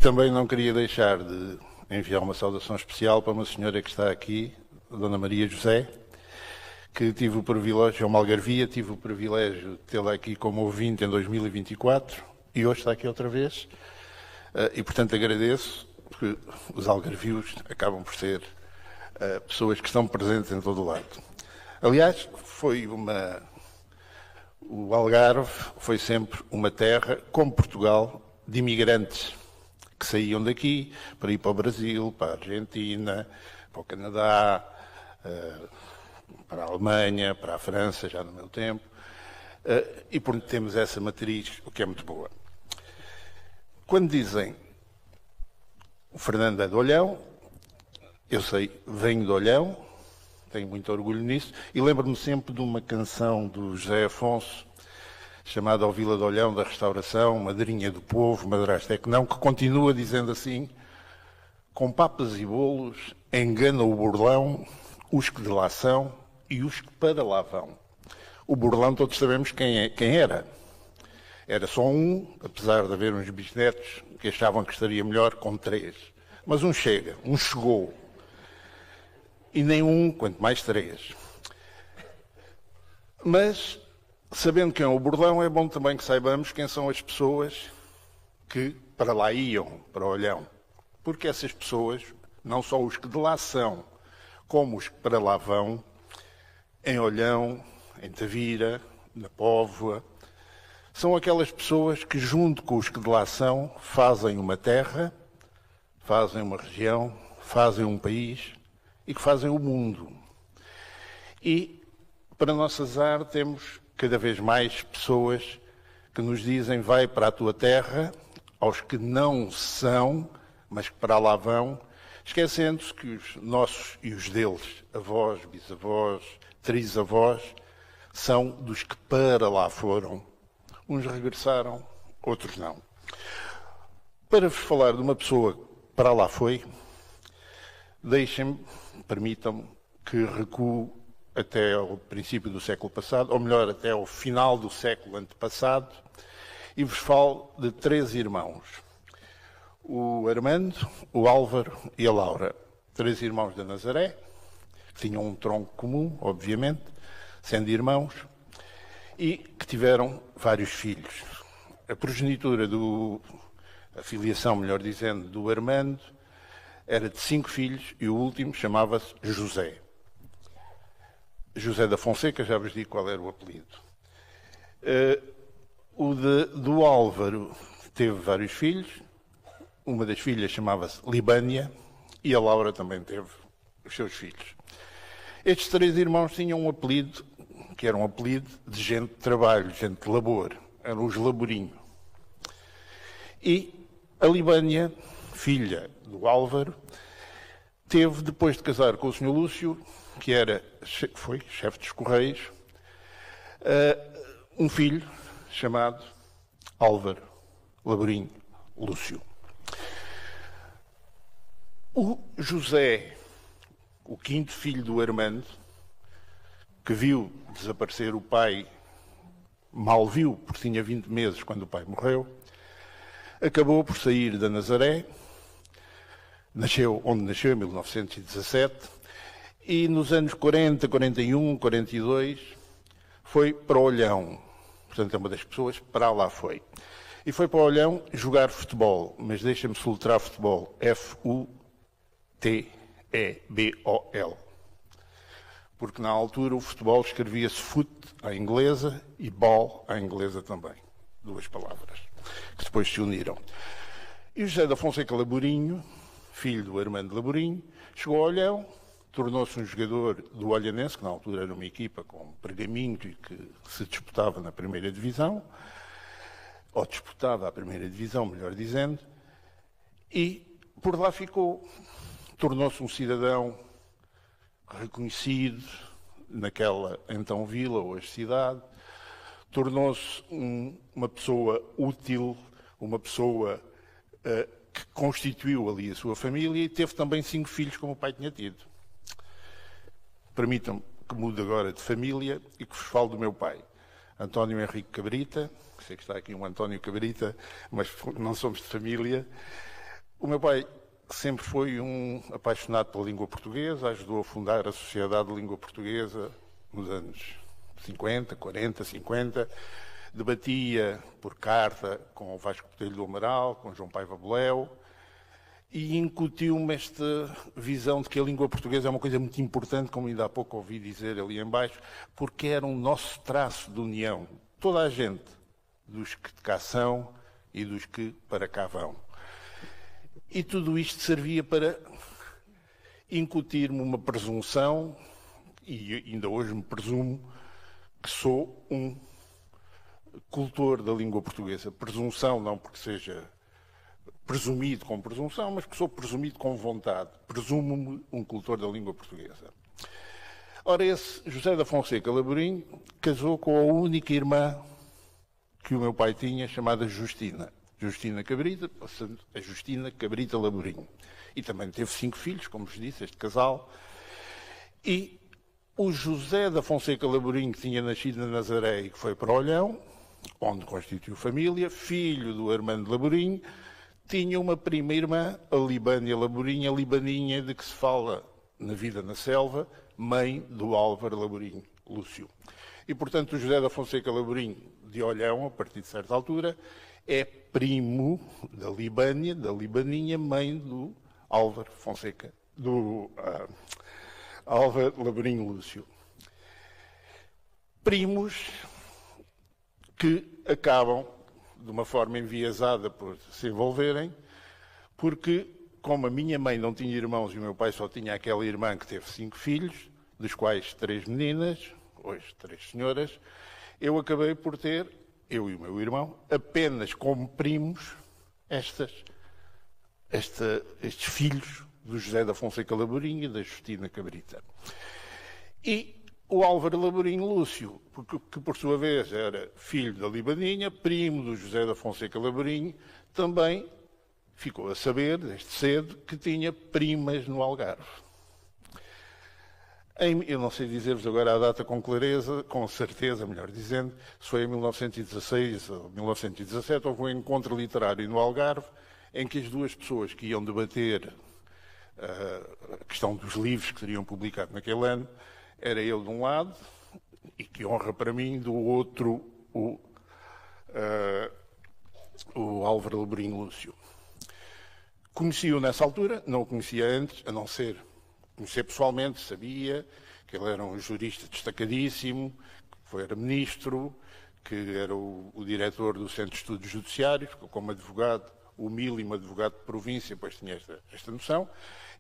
Também não queria deixar de enviar uma saudação especial para uma senhora que está aqui, Dona Maria José, que tive o privilégio, é uma algarvia, tive o privilégio de tê-la aqui como ouvinte em 2024 e hoje está aqui outra vez. E, portanto, agradeço, porque os algarvios acabam por ser pessoas que estão presentes em todo o lado. Aliás, o Algarve foi sempre uma terra, como Portugal, de imigrantes que saíam daqui para ir para o Brasil, para a Argentina, para o Canadá, para a Alemanha, para a França, já no meu tempo. E por temos essa matriz, o que é muito boa. Quando dizem o Fernando é de Olhão, eu sei, venho de Olhão, tenho muito orgulho nisso, e lembro-me sempre de uma canção do José Afonso, chamada Ao Vila de Olhão da Restauração, Madrinha do Povo, Madrasta é que não, que continua dizendo assim: com papas e bolos engana o burlão, os que de lá são e os que para lá vão. O burlão todos sabemos quem era. Era só um, apesar de haver uns bisnetos que achavam que estaria melhor com 3. Mas um chega, um chegou. E nem um, quanto mais 3. Mas, sabendo quem é o burlão, é bom também que saibamos quem são as pessoas que para lá iam, para Olhão. Porque essas pessoas, não só os que de lá são, como os que para lá vão, em Olhão, em Tavira, na Póvoa, são aquelas pessoas que, junto com os que de lá são, fazem uma terra, fazem uma região, fazem um país e que fazem o mundo. E, para nosso azar, temos cada vez mais pessoas que nos dizem: vai para a tua terra, aos que não são, mas que para lá vão, esquecendo-se que os nossos e os deles, avós, bisavós, trisavós, são dos que para lá foram. Uns regressaram, outros não. Para vos falar de uma pessoa que para lá foi, permitam-me que recue até ao princípio do século passado, ou melhor, até ao final do século antepassado, e vos falo de 3 irmãos. O Armando, o Álvaro e a Laura. 3 irmãos da Nazaré, que tinham um tronco comum, obviamente, sendo irmãos, e que tiveram vários filhos. A progenitura a filiação, melhor dizendo, do Armando, era de 5 filhos e o último chamava-se José. José da Fonseca, já vos digo qual era o apelido. Do Álvaro teve vários filhos, uma das filhas chamava-se Libânia e a Laura também teve os seus filhos. Estes 3 irmãos tinham um apelido, que era um apelido de gente de trabalho, gente de labor, eram os Laborinho. E a Libânia, filha do Álvaro, teve, depois de casar com o Sr. Lúcio, que foi chefe dos Correios, um filho chamado Álvaro Laborinho Lúcio. O José, o 5º filho do Armando, que viu desaparecer o pai, mal viu, porque tinha 20 meses quando o pai morreu, acabou por sair da Nazaré, onde nasceu em 1917, e nos anos 40, 41, 42, foi para Olhão. Portanto, é uma das pessoas para lá foi. E foi para Olhão jogar futebol, mas deixa-me soletrar futebol. F-U-T-E-B-O-L. Porque na altura o futebol escrevia-se foot à inglesa e ball à inglesa também. 2 palavras, que depois se uniram. E o José da Fonseca Laborinho, filho do Armando Laborinho, chegou a Olhão, tornou-se um jogador do Olhanense, que na altura era uma equipa com pergaminhos e que se disputava na primeira divisão, ou disputava a primeira divisão, melhor dizendo, e por lá ficou. Tornou-se um cidadão reconhecido naquela então vila, hoje cidade, tornou-se uma pessoa útil, uma pessoa que constituiu ali a sua família e teve também 5 filhos como o pai tinha tido. Permitam-me que mude agora de família e que vos fale do meu pai. António Henrique Cabrita, sei que está aqui um António Cabrita, mas não somos de família. O meu pai sempre foi um apaixonado pela língua portuguesa, ajudou a fundar a Sociedade de Língua Portuguesa nos anos 50, 40, 50, debatia por carta com o Vasco Botelho do Amaral, com João Paiva Boleu, e incutiu-me esta visão de que a língua portuguesa é uma coisa muito importante, como ainda há pouco ouvi dizer ali em baixo, porque era um nosso traço de união. Toda a gente, dos que de cá são e dos que para cá vão. E tudo isto servia para incutir-me uma presunção, e ainda hoje me presumo, que sou um cultor da língua portuguesa. Presunção não porque seja presumido com presunção, mas que sou presumido com vontade. Presumo-me um cultor da língua portuguesa. Ora, esse José da Fonseca Laborim casou com a única irmã que o meu pai tinha, chamada Justina. Justina Cabrita, passando a Justina Cabrita Laborim. E também teve 5 filhos, como vos disse, este casal. E o José da Fonseca Laborim, que tinha nascido na Nazaré e que foi para Olhão, onde constituiu família, filho do Armando Laborim, tinha uma prima irmã, a Libânia Laborim, a Libaninha de que se fala na Vida na Selva, mãe do Álvaro Laborim Lúcio. E, portanto, o José da Fonseca Laborim de Olhão, a partir de certa altura, é primo da Libânia, da Libaninha, mãe do Álvaro Fonseca, do Álvaro Laborim Lúcio. Primos que acabam de uma forma enviesada por se envolverem, porque, como a minha mãe não tinha irmãos e o meu pai só tinha aquela irmã que teve 5 filhos, dos quais 3 meninas, hoje 3 senhoras, eu acabei por ter, eu e o meu irmão, apenas como primos estes filhos do José da Fonseca Laborim e da Justina Cabrita. E o Álvaro Laborim Lúcio, que por sua vez era filho da Libaninha, primo do José da Fonseca Laborim, também ficou a saber, desde cedo, que tinha primas no Algarve. Eu não sei dizer-vos agora a data com clareza, com certeza, melhor dizendo, se foi em 1916 ou 1917, houve um encontro literário no Algarve em que as duas pessoas que iam debater a questão dos livros que seriam publicados naquele ano, era eu de um lado, e que honra para mim, do outro o Álvaro Laborim Lúcio. Conheci-o nessa altura, não o conhecia antes, a não ser conhecer pessoalmente, sabia que ele era um jurista destacadíssimo, que era ministro, que era o diretor do Centro de Estudos Judiciários, como advogado, humílimo advogado de província, pois tinha esta noção.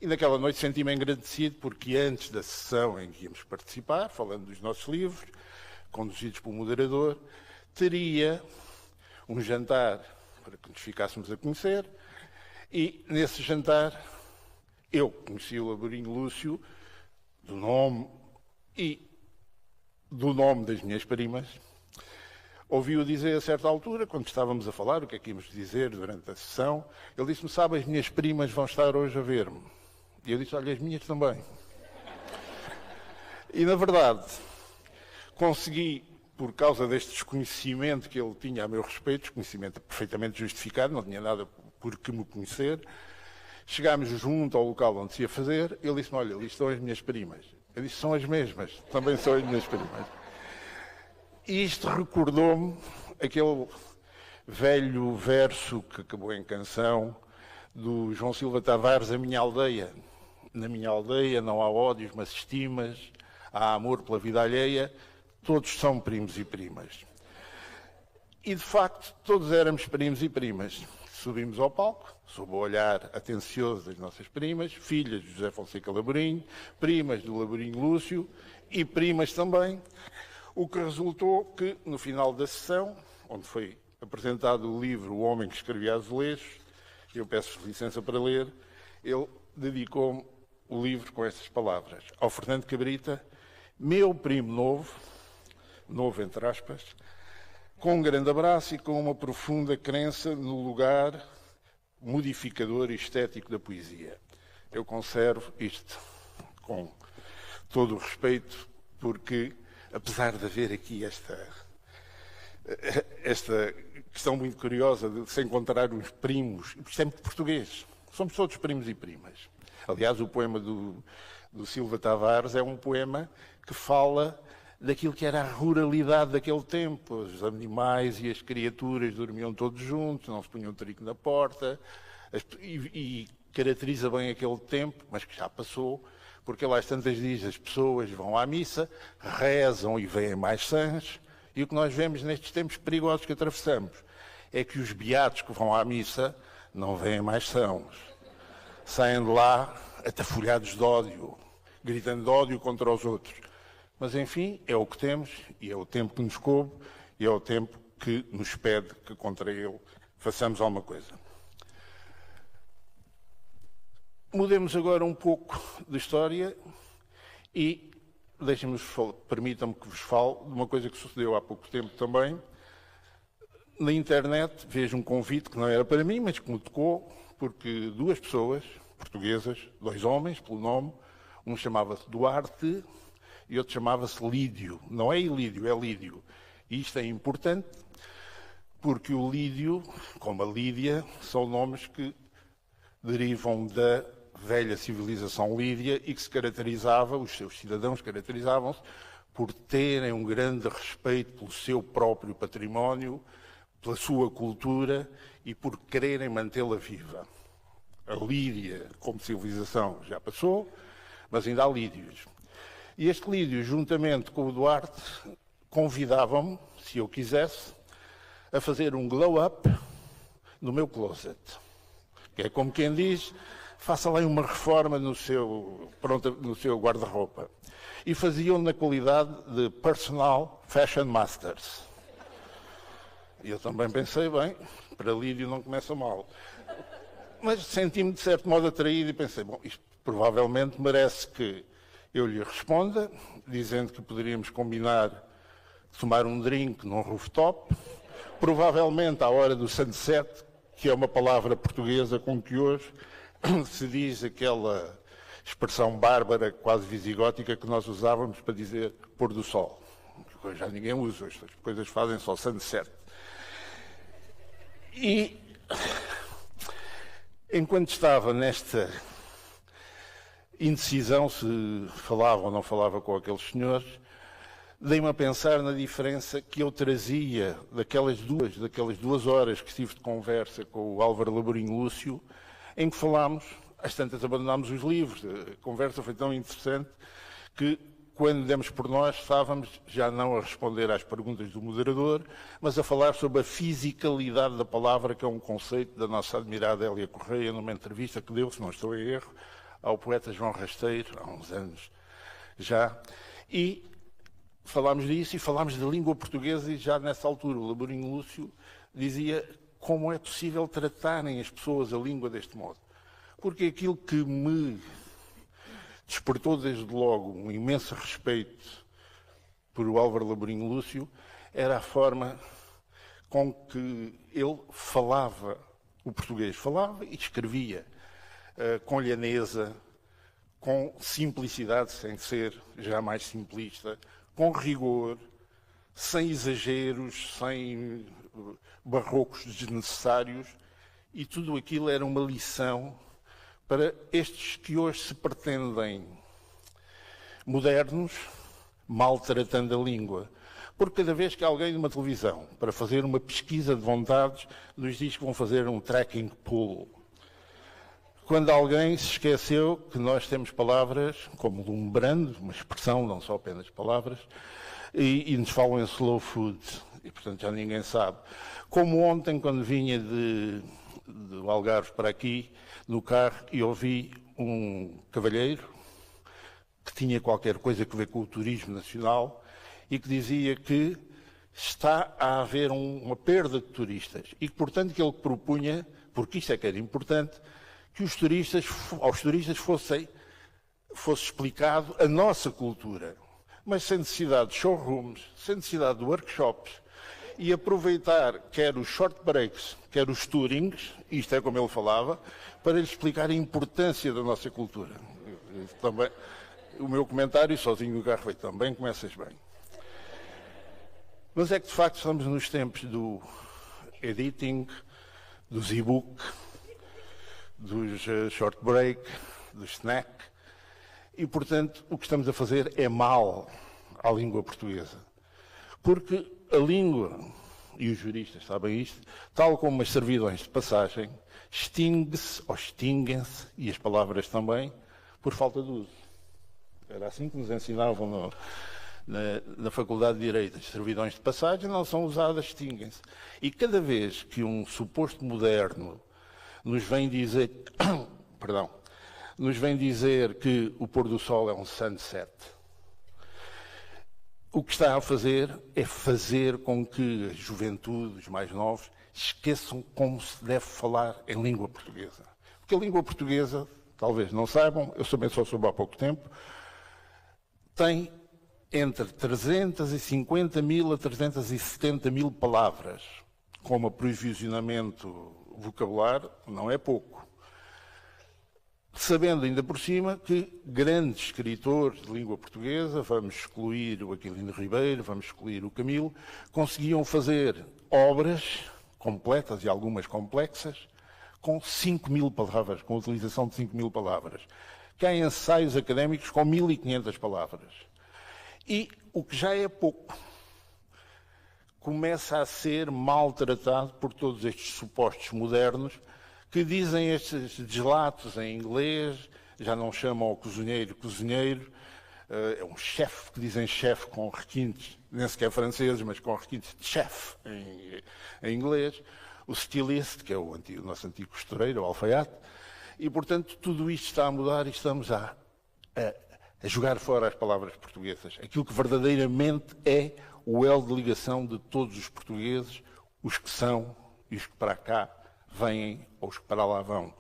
E naquela noite senti-me agradecido porque antes da sessão em que íamos participar, falando dos nossos livros, conduzidos pelo moderador, teria um jantar para que nos ficássemos a conhecer e nesse jantar eu conheci o Laborim Lúcio do nome e do nome das minhas primas. Ouvi-o dizer a certa altura, quando estávamos a falar o que é que íamos dizer durante a sessão, ele disse-me, sabe, as minhas primas vão estar hoje a ver-me. E eu disse, olha, as minhas também. E, na verdade, consegui, por causa deste desconhecimento que ele tinha a meu respeito, desconhecimento perfeitamente justificado, não tinha nada por que me conhecer, chegámos junto ao local onde se ia fazer, ele disse-me, olha, ali estão as minhas primas. Eu disse, são as mesmas, também são as minhas primas. E isto recordou-me aquele velho verso que acabou em canção do João Silva Tavares, A Minha Aldeia. Na minha aldeia não há ódios, mas estimas, há amor pela vida alheia, todos são primos e primas. E, de facto, todos éramos primos e primas. Subimos ao palco, sob o olhar atencioso das nossas primas, filhas de José Fonseca Laborim, primas do Laborim Lúcio e primas também, o que resultou que, no final da sessão, onde foi apresentado o livro O Homem que Escrevia Azulejos, eu peço licença para ler, ele dedicou-me o livro com estas palavras. Ao Fernando Cabrita, meu primo novo, novo entre aspas, com um grande abraço e com uma profunda crença no lugar modificador e estético da poesia. Eu conservo isto com todo o respeito, porque, apesar de haver aqui esta questão muito curiosa de se encontrar uns primos, isto é muito português, Somos todos primos e primas. Aliás, o poema do Silva Tavares é um poema que fala daquilo que era a ruralidade daquele tempo. Os animais e as criaturas dormiam todos juntos, não se punham trigo na porta, e caracteriza bem aquele tempo, mas que já passou, porque lá às tantas dias as pessoas vão à missa, rezam e vêm mais sãs, e o que nós vemos nestes tempos perigosos que atravessamos é que os beatos que vão à missa não vêm mais sãos. Saem de lá atafolhados de ódio, gritando de ódio contra os outros. Mas, enfim, é o que temos, e é o tempo que nos coube, e é o tempo que nos pede que contra ele façamos alguma coisa. Mudemos agora um pouco de história e permitam-me que vos fale de uma coisa que sucedeu há pouco tempo também. Na internet vejo um convite que não era para mim, mas que me tocou, porque duas pessoas portuguesas, dois homens, pelo nome, um chamava-se Duarte e outro chamava-se Lídio. Não é Ilídio, é Lídio. E isto é importante porque o Lídio, como a Lídia, são nomes que derivam da velha civilização lídia e que se caracterizava, os seus cidadãos caracterizavam-se por terem um grande respeito pelo seu próprio património, pela sua cultura e por quererem mantê-la viva. A Lídia, como civilização, já passou, mas ainda há lídios. E este Lídio, juntamente com o Duarte, convidavam-me, se eu quisesse, a fazer um glow-up no meu closet. Que é como quem diz, faça lá uma reforma no seu guarda-roupa. E faziam na qualidade de personal fashion masters. E eu também pensei, bem, para Lídio não começa mal. Mas senti-me de certo modo atraído e pensei, bom, isto provavelmente merece que eu lhe responda, dizendo que poderíamos combinar de tomar um drink num rooftop, provavelmente à hora do sunset, que é uma palavra portuguesa com que hoje se diz aquela expressão bárbara, quase visigótica, que nós usávamos para dizer pôr do sol. Hoje já ninguém usa, as coisas fazem só sunset. E enquanto estava nesta indecisão se falava ou não falava com aqueles senhores, dei-me a pensar na diferença que eu trazia daquelas duas horas que estive de conversa com o Álvaro Laborinho Lúcio, em que falámos, às tantas abandonámos os livros. A conversa foi tão interessante que, quando demos por nós, estávamos já não a responder às perguntas do moderador, mas a falar sobre a fisicalidade da palavra, que é um conceito da nossa admirada Hélia Correia, numa entrevista que deu, se não estou em erro, ao poeta João Rasteiro, há uns anos já. E falámos disso e falámos da língua portuguesa, e já nessa altura o Laborinho Lúcio dizia como é possível tratarem as pessoas a língua deste modo. Porque aquilo que me despertou desde logo um imenso respeito por o Álvaro Laborinho Lúcio era a forma com que ele falava o português. Falava e escrevia com lhaneza, com simplicidade, sem ser jamais simplista, com rigor, sem exageros, sem barrocos desnecessários, e tudo aquilo era uma lição para estes que hoje se pretendem modernos, maltratando a língua. Porque cada vez que alguém numa televisão, para fazer uma pesquisa de vontades, nos diz que vão fazer um tracking pool. Quando alguém se esqueceu que nós temos palavras como lumbrando, uma expressão, não só apenas palavras, e nos falam em slow food, e portanto já ninguém sabe. Como ontem, quando vinha de Algarve para aqui, no carro, e ouvi um cavalheiro que tinha qualquer coisa a ver com o turismo nacional e que dizia que está a haver uma perda de turistas e que, portanto, que ele propunha, porque isto é que era importante, que aos turistas fosse explicado a nossa cultura, mas sem necessidade de showrooms, sem necessidade de workshops, e aproveitar quer os short breaks, quer os tourings, isto é como ele falava, para lhe explicar a importância da nossa cultura. Também, o meu comentário, sozinho no carro, foi também começas bem. Mas é que, de facto, estamos nos tempos do editing, dos e-book, dos short break, do snack, e, portanto, o que estamos a fazer é mal à língua portuguesa. Porque a língua, e os juristas sabem isto, tal como as servidões de passagem, extingue-se ou extinguem-se, e as palavras também, por falta de uso. Era assim que nos ensinavam na Faculdade de Direito. As servidões de passagem não são usadas, extinguem-se. E cada vez que um suposto moderno nos vem dizer, perdão, nos vem dizer que o pôr do sol é um sunset, o que está a fazer é fazer com que a juventude, os mais novos, esqueçam como se deve falar em língua portuguesa. Porque a língua portuguesa, talvez não saibam, eu também só soube há pouco tempo, tem entre 350 mil a 370 mil palavras. Com aprovisionamento vocabular, não é pouco. Sabendo ainda por cima que grandes escritores de língua portuguesa, vamos excluir o Aquilino Ribeiro, vamos excluir o Camilo, conseguiam fazer obras completas e algumas complexas com 5 mil palavras, com a utilização de 5 mil palavras. Que há ensaios académicos com 1.500 palavras. E o que já é pouco começa a ser maltratado por todos estes supostos modernos que dizem estes deslatos em inglês, já não chamam ao cozinheiro cozinheiro, é um chefe, que dizem chefe com requintes, nem sequer franceses, mas com requintes de chefe em inglês, o stylist, que é o nosso antigo costureiro, o alfaiate, e portanto tudo isto está a mudar e estamos a jogar fora as palavras portuguesas, aquilo que verdadeiramente é o elo de ligação de todos os portugueses, os que são e os que para cá vêm ou os que para lá vão.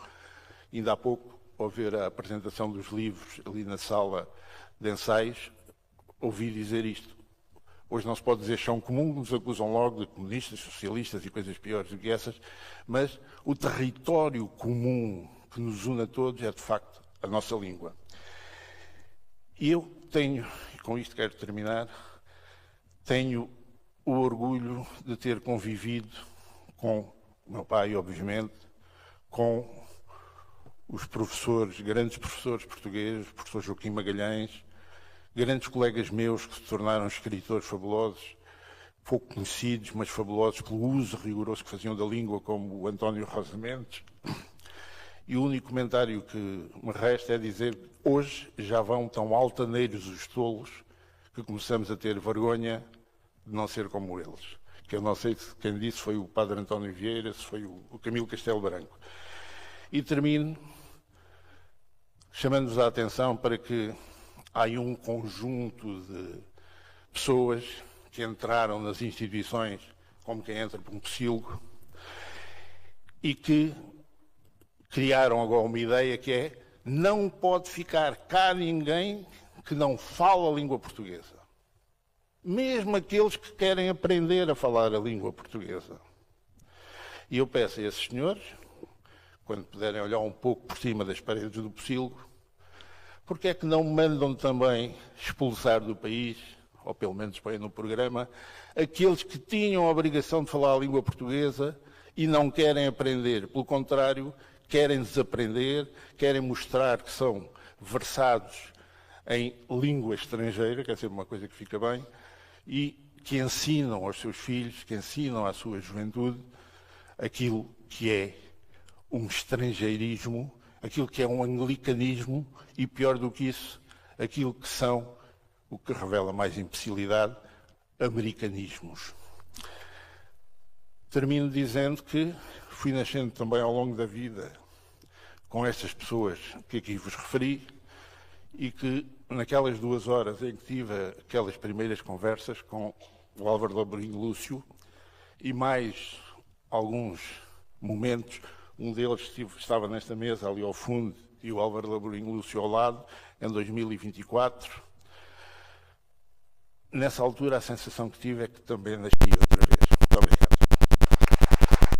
Ainda há pouco, ao ver a apresentação dos livros ali na sala de ensaios, ouvi dizer isto. Hoje não se pode dizer chão comum, nos acusam logo de comunistas, socialistas e coisas piores do que essas, mas o território comum que nos une a todos é, de facto, a nossa língua. E eu tenho, e com isto quero terminar, tenho o orgulho de ter convivido com o meu pai, obviamente, com os professores, grandes professores portugueses, o professor Joaquim Magalhães, grandes colegas meus que se tornaram escritores fabulosos, pouco conhecidos, mas fabulosos pelo uso rigoroso que faziam da língua, como o António Rosa Mendes. E o único comentário que me resta é dizer que hoje já vão tão altaneiros os tolos que começamos a ter vergonha de não ser como eles. Que eu não sei se quem disse foi o padre António Vieira, se foi o Camilo Castelo Branco. E termino chamando-vos a atenção para que há aí um conjunto de pessoas que entraram nas instituições como quem entra por um psílogo e que criaram agora uma ideia que é: não pode ficar cá ninguém que não fala a língua portuguesa. Mesmo aqueles que querem aprender a falar a língua portuguesa. E eu peço a esses senhores, quando puderem olhar um pouco por cima das paredes do psílogo, porque é que não mandam também expulsar do país, ou pelo menos põem no programa, aqueles que tinham a obrigação de falar a língua portuguesa e não querem aprender. Pelo contrário, querem desaprender, querem mostrar que são versados em língua estrangeira, que é sempre uma coisa que fica bem, e que ensinam aos seus filhos, que ensinam à sua juventude aquilo que é um estrangeirismo, aquilo que é um anglicanismo e, pior do que isso, aquilo que são, o que revela mais imbecilidade, americanismos. Termino dizendo que fui nascendo também ao longo da vida com estas pessoas que aqui vos referi e que naquelas 2 horas em que tive aquelas primeiras conversas com o Álvaro Laborinho Lúcio e mais alguns momentos, um deles estava nesta mesa ali ao fundo e o Álvaro Laborinho Lúcio ao lado, em 2024. Nessa altura a sensação que tive é que também nasci outra